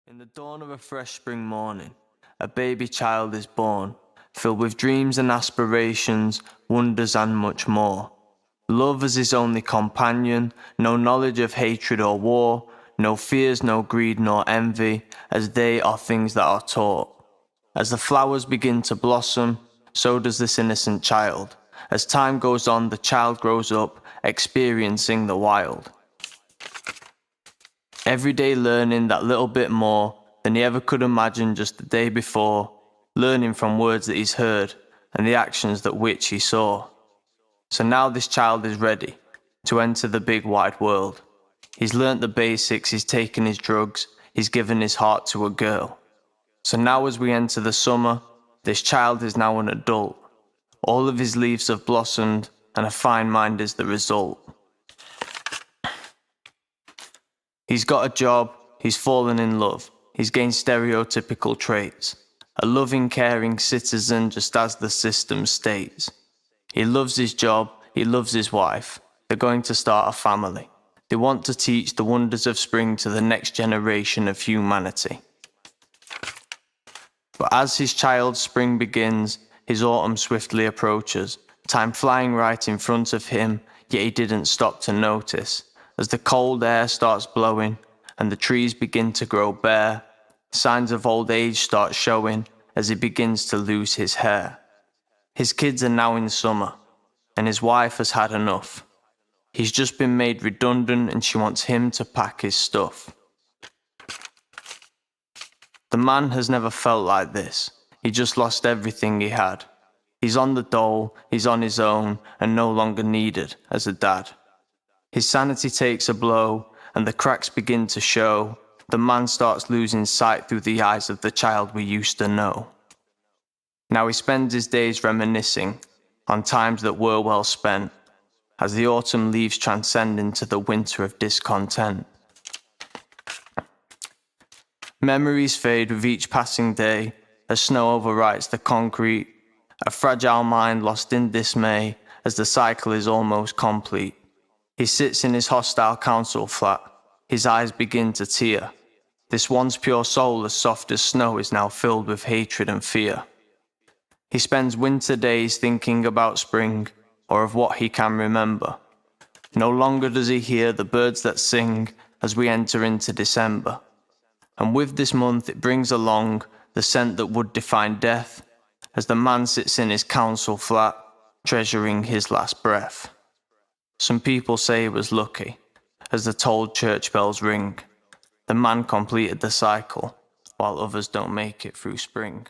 In the dawn of a fresh spring morning, a baby child is born, filled with dreams and aspirations, wonders and much more. Love as his only companion, no knowledge of hatred or war, no fears, no greed nor envy, as they are things that are taught. As the flowers begin to blossom, so does this innocent child. As time goes on, the child grows up, experiencing the wild. Every day learning that little bit more than he ever could imagine just the day before, learning from words that he's heard and the actions that which he saw. So now this child is ready to enter the big wide world. He's learnt the basics, he's taken his drugs, he's given his heart to a girl. So now as we enter the summer, this child is now an adult. All of his leaves have blossomed and a fine mind is the result. He's got a job, he's fallen in love, he's gained stereotypical traits. A loving, caring citizen just as the system states. He loves his job, he loves his wife. They're going to start a family. They want to teach the wonders of spring to the next generation of humanity. But as his child's spring begins, his autumn swiftly approaches, time flying right in front of him, yet he didn't stop to notice. As the cold air starts blowing and the trees begin to grow bare, signs of old age start showing as he begins to lose his hair. His kids are now in summer, and his wife has had enough. He's just been made redundant and she wants him to pack his stuff. The man has never felt like this. He just lost everything he had. He's on the dole, he's on his own, and no longer needed as a dad. His sanity takes a blow, and the cracks begin to show. The man starts losing sight through the eyes of the child we used to know. Now he spends his days reminiscing on times that were well spent, as the autumn leaves transcend into the winter of discontent. Memories fade with each passing day, as snow overwrites the concrete, a fragile mind lost in dismay as the cycle is almost complete. He sits in his hostile council flat, his eyes begin to tear. This once pure soul as soft as snow is now filled with hatred and fear. He spends winter days thinking about spring, or of what he can remember. No longer does he hear the birds that sing as we enter into December. And with this month it brings along the scent that would define death, as the man sits in his council flat, treasuring his last breath. Some people say he was lucky, as the tolled church bells ring. The man completed the cycle, while others don't make it through spring.